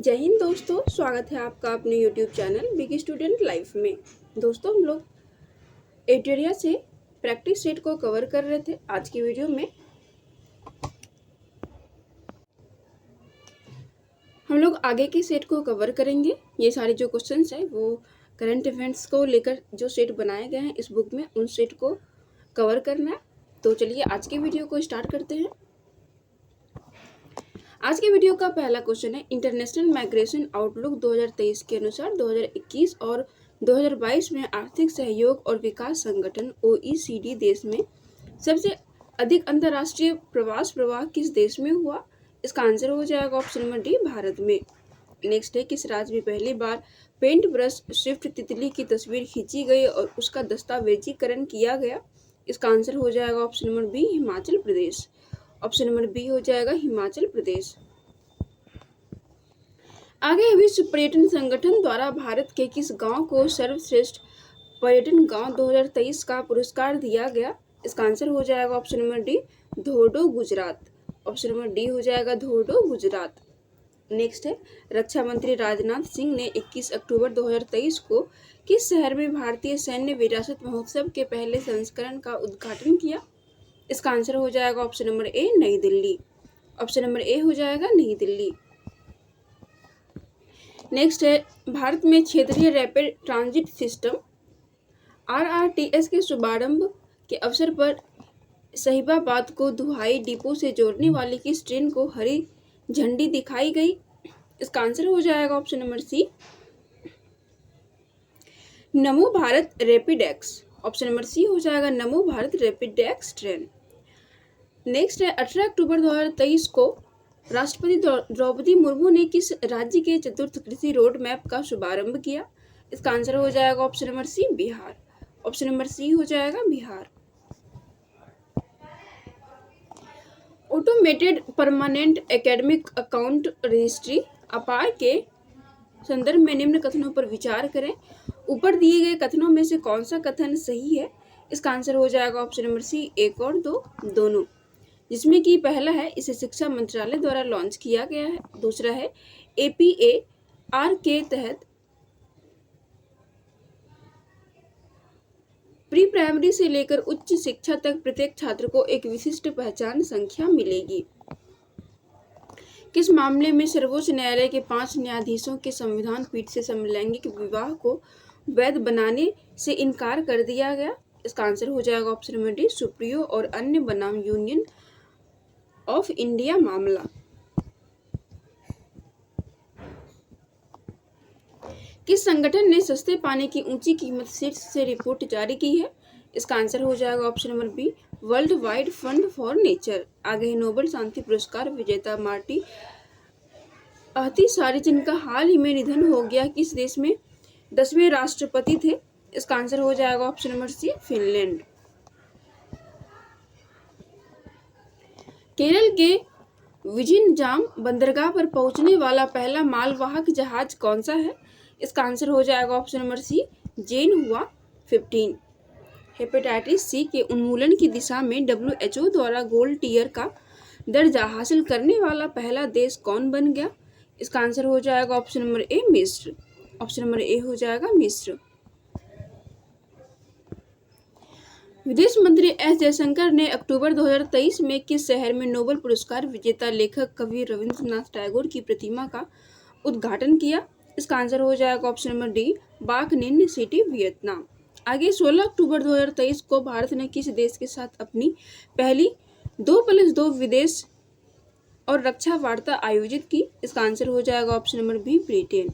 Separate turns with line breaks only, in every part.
जय हिंद दोस्तों, स्वागत है आपका अपने YouTube channel big student life में। दोस्तों, हम लोग एटेरिया से प्रैक्टिस सेट को कवर कर रहे थे। आज की वीडियो में हम लोग आगे के सेट को कवर करेंगे। ये सारे जो क्वेश्चंस है वो करंट इवेंट्स को लेकर जो सेट बनाए गए हैं इस बुक में, उन सेट को कवर करना है। तो चलिए आज के वीडियो को स्टार्ट करते हैं। आज के वीडियो का पहला क्वेश्चन है, इंटरनेशनल माइग्रेशन आउटलुक 2023 के अनुसार 2021 और 2022 में आर्थिक सहयोग और विकास संगठन OECD देश में सबसे अधिक अंतर्राष्ट्रीय प्रवास प्रवाह किस देश में हुआ? इसका आंसर हो जाएगा ऑप्शन नंबर डी, भारत में। नेक्स्ट है, किस राज्य में पहली बार पेंट ब्रश स्विफ्ट तितली की तस्वीर खींची गई और उसका दस्तावेजीकरण किया गया? इसका आंसर हो जाएगा option number B, Himachal Pradesh. Option number B हो जाएगा हिमाचल प्रदेश। आगे, विश्व पर्यटन संगठन द्वारा भारत के किस गांव को सर्वश्रेष्ठ पर्यटन गांव 2023 का पुरस्कार दिया गया? इसका आंसर हो जाएगा option number D, Dhordo, Gujarat. Option number D हो जाएगा धोर्डो, गुजरात। नेक्स्ट है, रक्षा मंत्री राजनाथ सिंह ने 21 अक्टूबर 2023 को किस शहर में भारतीय सैन्य विरासत महोत्सव के पहले संस्करण का उद्घाटन किया? इसका आंसर हो जाएगा ऑप्शन नंबर ए, नई दिल्ली। ऑप्शन नंबर ए हो जाएगा नई दिल्ली। नेक्स्ट है, भारत में क्षेत्रीय रैपिड ट्रांजिट सिस्टम RRTS के शुभारंभ के अवसर पर सहिबाबाद को दुहाई डिपो से जोड़ने वाली किस ट्रेन को हरी झंडी दिखाई गई? इसका आंसर हो जाएगा option number C, Namo Bharat rapid X. Option number C हो जाएगा Namo Bharat rapid X train. Next है, 18 अक्टूबर 2023 को राष्ट्रपति द्रौपदी मुर्मू ने किस राज्य के चतुर्थ कृषि रोड मैप का शुभारंभ किया? इसका आंसर हो जाएगा option number C, Bihar. Option number C हो जाएगा Bihar. Automated permanent academic account registry APAAR के संदर्भ में निम्न कथनों पर विचार करें। ऊपर दिए गए कथनों में से कौन सा कथन सही है? इसका आंसर हो जाएगा ऑप्शन नंबर सी, एक और दो, दोनों। जिसमें कि पहला है, इसे शिक्षा मंत्रालय द्वारा लॉन्च किया गया है। दूसरा है, APAR के तहत प्री प्राइमरी से लेकर उच्च शिक्षा तक प्रत्येक छात्र को एक विशिष्ट पहचान संख्या मिलेगी। किस मामले में सर्वोच्च न्यायालय के 5 न्यायाधीशों के संविधान पीठ से समलैंगिक विवाह को वैध बनाने से इनकार कर दिया गया? इसका आंसर हो जाएगा ऑप्शन नंबर डी, सुप्रीयो और अन्य बनाम यूनियन ऑफ इंडिया मामला। किस संगठन ने सस्ते पानी की ऊंची कीमत शीर्ष से रिपोर्ट जारी की है? इसका आंसर हो जाएगा option number B, world wide fund for nature. आगे है, नोबेल शांति पुरस्कार विजेता मार्टी अहतिसारी, जिनका हाल ही में निधन हो गया, किस देश में 10वें राष्ट्रपति थे? इसका आंसर हो जाएगा option number C, Finland. Kerala के विजिनजाम बंदरगाह पर पहुंचने वाला पहला मालवाहक जहाज कौन सा है? इसका आंसर हो जाएगा ऑप्शन नंबर सी, जेन हुआ 15। हेपेटाइटिस सी के उन्मूलन की दिशा में WHO द्वारा गोल्ड टियर का दर्जा हासिल करने वाला पहला देश कौन बन गया? इसका आंसर हो जाएगा ऑप्शन नंबर ए, मिस्र। ऑप्शन नंबर ए हो जाएगा मिस्र। विदेश मंत्री एस जयशंकर ने अक्टूबर 2023 में किस शहर में नोबेल पुरस्कार विजेता लेखक कवि रविंद्रनाथ टैगोर की प्रतिमा का उद्घाटन किया? इसका आंसर हो जाएगा ऑप्शन नंबर डी, बाक निन्य सिटी, वियतनाम। आगे, 16 अक्टूबर 2023 को भारत ने किस देश के साथ अपनी पहली 2+2 विदेश और रक्षा वार्ता आयोजित की? इसका आंसर हो जाएगा option number B, Britain.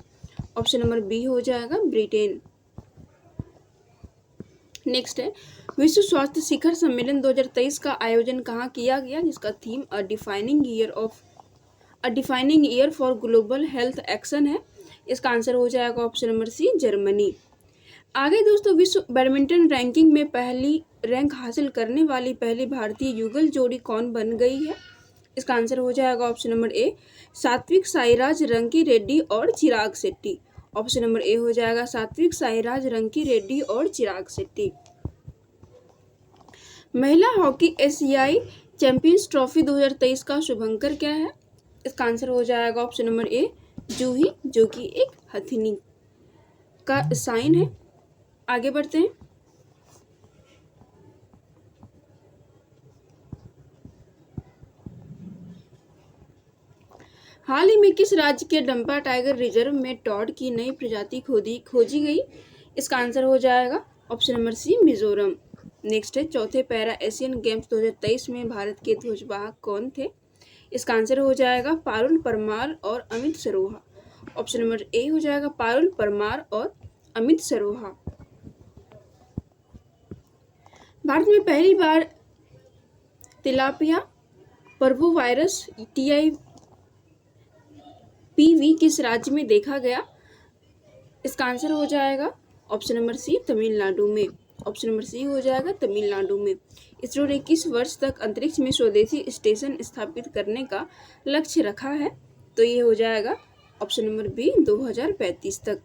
Option number B हो जाएगा ब्रिटेन। नेक्स्ट है, विश्व स्वास्थ्य शिखर सम्मेलन 2023 का आयोजन कहाँ किया गया? जिसका theme a defining year for global health action है। इसका आंसर हो जाएगा ऑप्शन नंबर सी, जर्मनी। आगे दोस्तों, विश्व बैडमिंटन रैंकिंग में पहली रैंक हासिल करने वाली पहली भारतीय युगल जोड़ी कौन बन गई है? इसका आंसर हो जाएगा ऑप्शन नंबर ए, सात्विक साईराज रंकी रेड्डी और Chirag Shetty. Option number A हो जाएगा सात्विक साईराज रंकी रेड्डी और चिराग शेट्टी। महिला हॉकी एशियाई चैंपियंस ट्रॉफी 2023 का शुभंकर क्या है? इसका आंसर हो जाएगा ऑप्शन नंबर ए, जूही, जो कि एक हथिनी का साइन है। आगे बढ़ते हैं। हाल ही में किस राज्य के डंपा टाइगर रिजर्व में टॉड की नई प्रजाति खोजी गई? इसका आंसर हो जाएगा option number C, Mizoram. Next है, चौथे पैरा एशियन गेम्स 2023 में भारत के ध्वजवाहक कौन थे? इसका आंसर हो जाएगा पारुल परमार और Amit Saroha. Option number A हो जाएगा पारुल परमार और अमित सरोहा। भारत में पहली बार तिलापिया पर्वोवायरस TIPV किस राज्य में देखा गया? इसका आंसर हो जाएगा ऑप्शन नंबर सी, तमिलनाडु में। ऑप्शन नंबर सी हो जाएगा तमिलनाडु में। इसरो ने किस वर्ष तक अंतरिक्ष में स्वदेशी स्टेशन स्थापित करने का लक्ष्य रखा है? तो ये हो जाएगा ऑप्शन नंबर बी, 2035 तक।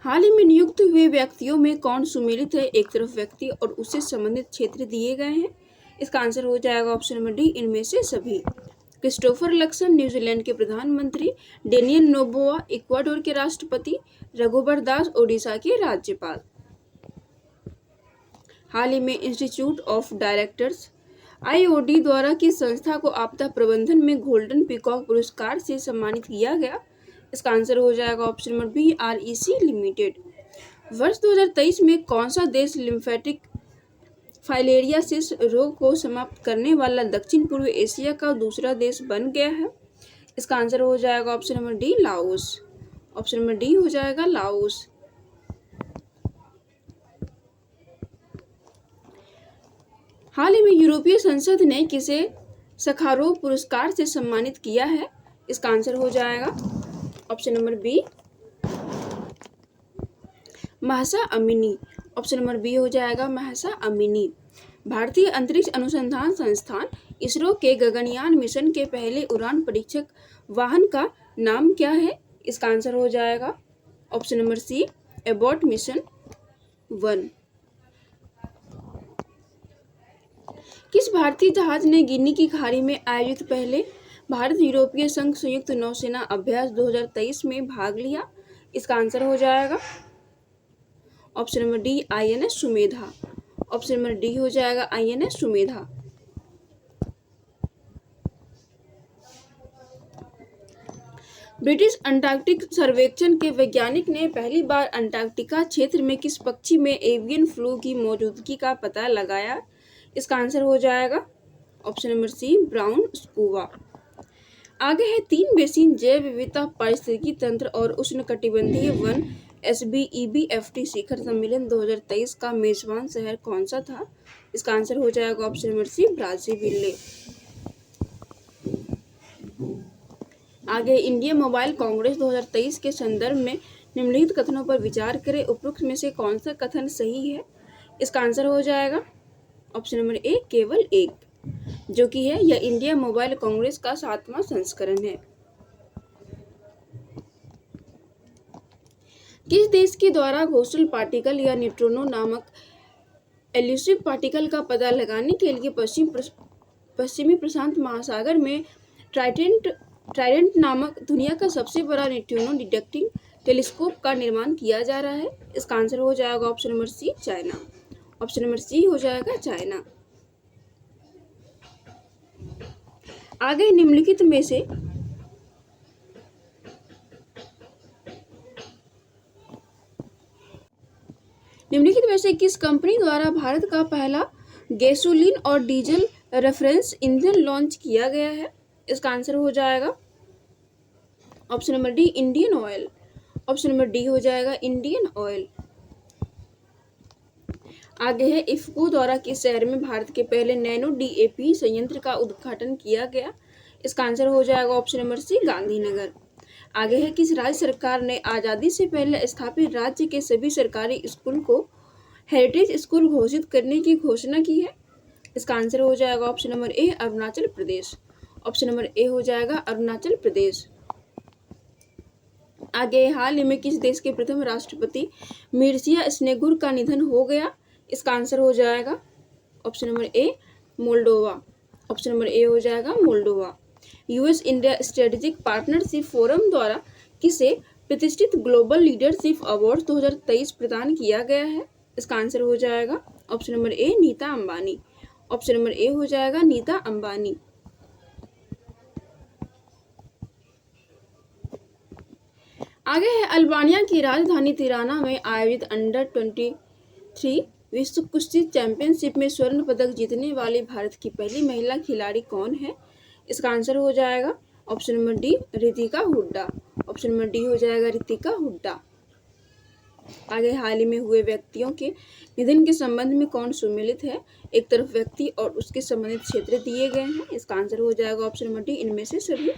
हाल ही में नियुक्त हुए व्यक्तियों में कौन सुमेलित है? एक तरफ व्यक्ति और उससे संबंधित क्षेत्र दिए गए हैं। इसका आंसर हो जाएगा ऑप्शन नंबर डी, इनमें से सभी। क्रिस्टोफर लक्सन न्यूजीलैंड के प्रधानमंत्री, डेनियल नोबोआ इक्वाडोर के राष्ट्रपति, रघुबर दास ओडिशा के राज्यपाल। हाल ही में इंस्टीट्यूट ऑफ डायरेक्टर्स IOD द्वारा किस संस्था को आपदा प्रबंधन में गोल्डन पीकॉक पुरस्कार से सम्मानित किया गया? इसका आंसर हो जाएगा option number B, REC limited. वर्ष 2023 में कौन सा देश लिम्फेटिक फाइलेरियासिस रोग को समाप्त करने वाला दक्षिण पूर्व एशिया का दूसरा देश बन गया है? इसका आंसर हो जाएगा option number D, Laos. Option number D हो जाएगा लाओस। हाल ही में यूरोपीय संसद ने किसे सखारोव पुरस्कार से सम्मानित किया है? इसका आंसर हो जाएगा option number B, Mahsa Amini. Option number B हो जाएगा महसा अमीनी। भारतीय अंतरिक्ष अनुसंधान संस्थान इसरो के गगनयान मिशन के पहले उड़ान परीक्षक वाहन का नाम क्या है? इसका आंसर हो जाएगा option number C, Abbott mission 1। किस भारतीय जहाज ने गिनी की खाड़ी में आयोजित पहले भारत यूरोपीय संघ संयुक्त नौसेना अभ्यास 2023 में भाग लिया? इसका आंसर हो जाएगा option number D, INS Sumedha. Option number D हो जाएगा INS सुमेधा। ब्रिटिश अंटार्कटिक सर्वेक्षण के वैज्ञानिक ने पहली बार अंटार्कटिका क्षेत्र में किस पक्षी में एवियन फ्लू की मौजूदगी का पता लगाया? इसका आंसर हो जाएगा option number C, brown scuba. आगे है 3 बेसिन जैव विविधता पारिस्थितिकी तंत्र और उष्णकटिबंधीय वन SBEBFT शिखर सम्मेलन 2023 का मेजबान शहर कौन सा था? इसका आंसर हो जाएगा ऑप्शन नंबर सी, ब्राजीविले। आगे इंडिया मोबाइल कांग्रेस 2023 के संदर्भ में निम्नलिखित कथनों पर विचार करें। उपरोक्त में से कौन सा कथन सही है? इसका आंसर हो जाएगा ऑप्शन नंबर ए, केवल एक, जो कि है यह इंडिया मोबाइल कांग्रेस का 7वां संस्करण है। किस देश के द्वारा घोषल पार्टिकल या न्यूट्रिनो नामक एल्यूसिव पार्टिकल का पता लगाने के लिए पश्चिमी प्रशांत महासागर में ट्राइडेंट नामक दुनिया का सबसे बड़ा न्यूट्रिनो डिटेक्टिंग टेलीस्कोप का निर्माण किया जा रहा है? इसका आंसर हो जाएगा option number C, China. Option number C हो जाएगा चाइना। आगे निम्नलिखित में से किस कंपनी द्वारा भारत का पहला गैसोलीन और डीजल रेफरेंस ईंधन लॉन्च किया गया है? इसका आंसर हो जाएगा option number D, Indian oil. Option number D हो जाएगा इंडियन ऑयल। आगे है इफ्को द्वारा किस शहर में भारत के पहले नैनो DAP संयंत्र का उद्घाटन किया गया? इसका आंसर हो जाएगा ऑप्शन नंबर सी, गांधीनगर। आगे है किस राज्य सरकार ने आज़ादी से पहले स्थापित राज्य के सभी सरकारी स्कूल को हेरिटेज स्कूल घोषित करने की घोषणा की है? इसका आंसर हो जाएगा option number A, Arunachal Pradesh. Option number A हो जाएगा अरुणाचल प्रदेश। आगे हाल ही में किस देश के प्रथम राष्ट्रपति मिर्सिया स्नेगुर का निधन हो गया? इसका आंसर हो जाएगा option number A, Moldova. Option number A हो जाएगा Moldova. US India strategic partnership forum द्वारा किसे प्रतिष्ठित ग्लोबल लीडरशिप अवार्ड 2023 प्रदान किया गया है? इसका आंसर हो जाएगा option number A, Nita Ambani. Option number A हो जाएगा नीता अंबानी। आगे है अल्बानिया की राजधानी तिराना में आयोजित अंडर 23 विश्व कुश्ती चैंपियनशिप में स्वर्ण पदक जीतने वाली भारत की पहली महिला खिलाड़ी कौन है? इसका आंसर हो जाएगा option number D, Ritika Hooda. Option number D हो जाएगा रितिका हुड्डा। आगे हाल ही में हुए व्यक्तियों के निधन के संबंध में कौन सुमेलित है? एक तरफ व्यक्ति और उसके संबंधित क्षेत्र दिए गए हैं। इसका आंसर हो जाएगा ऑप्शन नंबर डी, इनमें से सभी।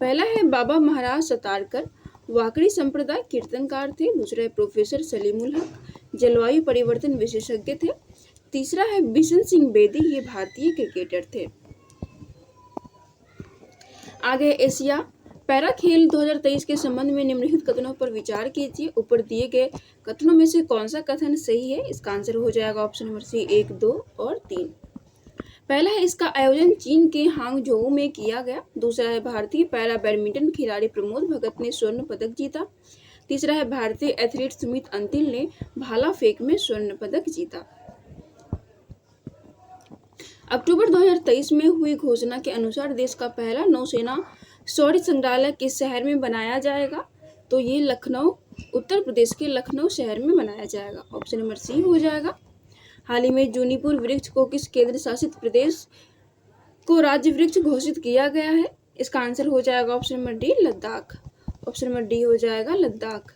पहला है बाबा महाराज सतारकर, वाकड़ी संप्रदाय कीर्तनकार थे। दूसरा है प्रोफेसर सलीमुल हक, जलवायु परिवर्तन विशेषज्ञ थे। तीसरा है बिशन सिंह बेदी, ये भारतीय क्रिकेटर थे। आगे एशिया पैरा खेल 2023 के संबंध में निम्नलिखित कथनों पर विचार कीजिए। ऊपर दिए गए कथनों में से कौन सा कथन सही है? इसका आंसर हो जाएगा ऑप्शन नंबर सी, 1, 2 और 3। पहला है इसका आयोजन चीन के हांगझोउ में किया गया। दूसरा है भारतीय पैरा बैडमिंटन खिलाड़ी प्रमोद भगत ने स्वर्ण पदक जीता। तीसरा है भारतीय एथलीट सुमित अंतिल ने भाला फेंक में स्वर्ण पदक जीता। अक्टूबर 2023 में हुई घोषणा के अनुसार देश का पहला नौसेना शौर्य संग्रहालय किस शहर में बनाया जाएगा? तो ये लखनऊ, उत्तर प्रदेश के लखनऊ शहर में बनाया जाएगा। ऑप्शन नंबर सी हो जाएगा। हाल ही में जूनीपुर वृक्ष को किस केंद्र शासित प्रदेश को राज्य वृक्ष घोषित किया गया है? इसका आंसर हो जाएगा option number D, Ladakh. Option number D हो जाएगा लद्दाख।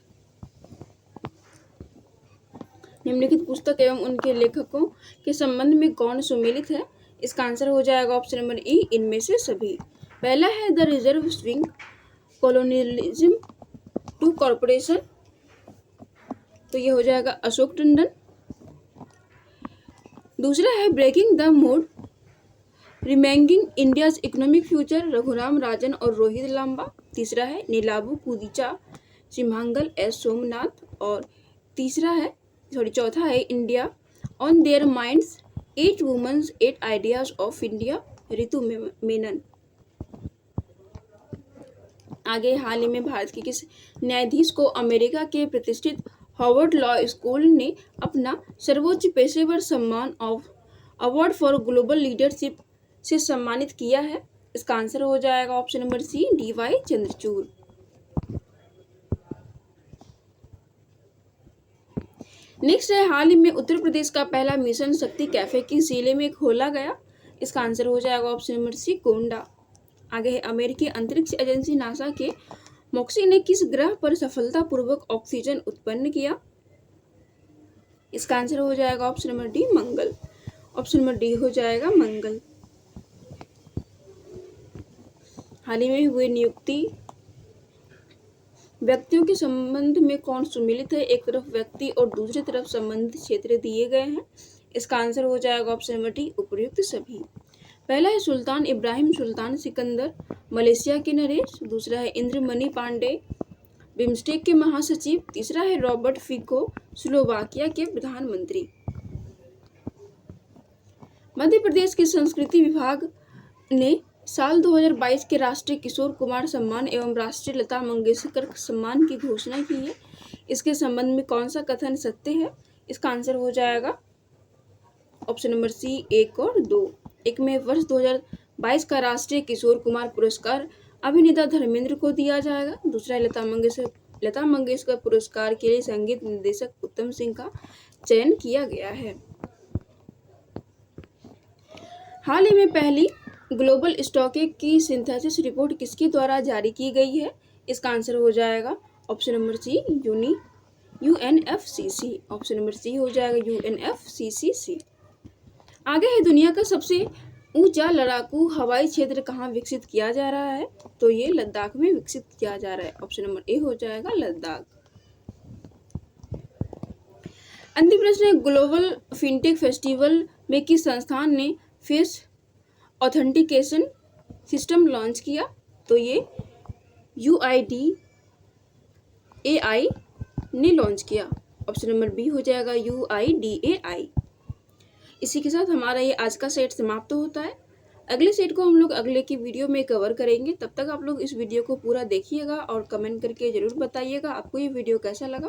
निम्नलिखित पुस्तक एवं उनके लेखकों के संबंध में कौन सुमेलित है? इसका आंसर हो जाएगा ऑप्शन नंबर ई, इनमें से सभी। पहला है the reserve swing, colonialism to corporation, तो ये हो जाएगा अशोक टंडन। दूसरा है breaking the mood, reimagining India's economic future, Raghuram Rajan और रोहित लांबा। तीसरा है नीलाबू कुदीचा सिम्हांगल, एस सोमनाथ। और चौथा है India on their minds, 8 women's 8 ideas of India, Ritu Menon. आगे हाल ही में भारत के किस न्यायाधीश को अमेरिका के प्रतिष्ठित हार्वर्ड लॉ स्कूल ने अपना सर्वोच्च पेशेवर सम्मान of award for global leadership से सम्मानित किया है? इसका आंसर हो जाएगा option number C, DY Chandrachud. Next है हाल ही में उत्तर प्रदेश का पहला मिशन शक्ति कैफे किस जिले में खोला गया? इसका आंसर हो जाएगा ऑप्शन नंबर सी, गोंडा। आगे है अमेरिकी अंतरिक्ष एजेंसी नासा के मॉक्सी ने किस ग्रह पर सफलतापूर्वक ऑक्सीजन उत्पन्न किया? इसका आंसर हो जाएगा ऑप्शन नंबर डी, मंगल। ऑप्शन नंबर डी हो जाएगा मंगल। हाल ही में हुए नियुक्ति व्यक्तियों के संबंध में कौन सुमेलित है? एक तरफ व्यक्ति और दूसरी तरफ संबंधित क्षेत्र दिए गए हैं। इसका आंसर हो जाएगा ऑप्शन नंबर डी, उपयुक्त सभी। पहला है सुल्तान इब्राहिम सुल्तान सिकंदर, मलेशिया के नरेश। दूसरा है इंद्रमणि पांडे, बिम्स्टेक के महासचिव। तीसरा है रॉबर्ट फिको, स्लोवाकिया के प्रधानमंत्री। मध्य प्रदेश के संस्कृति विभाग ने साल 2022 के राष्ट्रीय किशोर कुमार सम्मान एवं राष्ट्रीय लता मंगेशकर सम्मान की घोषणा की है। इसके संबंध में कौन सा कथन सत्य है? इसका आंसर हो जाएगा ऑप्शन नंबर सी, 1 और 2। एक में वर्ष 2022 का राष्ट्रीय किशोर कुमार पुरस्कार अभिनेता धर्मेंद्र को दिया जाएगा। दूसरा लता मंगेशकर पुरस्कार के लिए संगीत निर्देशक उत्तम सिंह का चयन किया गया है। हाल ही में पहली ग्लोबल स्टॉक की सिंथेसिस रिपोर्ट किसके द्वारा जारी की गई है? इसका आंसर हो जाएगा option number C, UNFCC। Option number C हो जाएगा UNFCCC। आगे है दुनिया का सबसे ऊंचा लड़ाकू हवाई क्षेत्र कहाँ विकसित किया जा रहा है? तो ये लद्दाख में विकसित किया जा रहा है। ऑप्शन नंबर ए हो जाएगा लद्दाख। अंतिम प्रश्न है ग्लोबल फिनटेक फेस्टिवल में किस संस्थान ने फेस ऑथेंटिकेशन सिस्टम लॉन्च किया? तो ये UIDAI ने लॉन्च किया। ऑप्शन नंबर बी हो जाएगा UIDAI। इसी के साथ हमारा ये आज का सेट समाप्त होता है। अगले सेट को हम लोग अगले की वीडियो में कवर करेंगे। तब तक आप लोग इस वीडियो को पूरा देखिएगा और कमेंट करके ज़रूर बताइएगा आपको ये वीडियो कैसा लगा।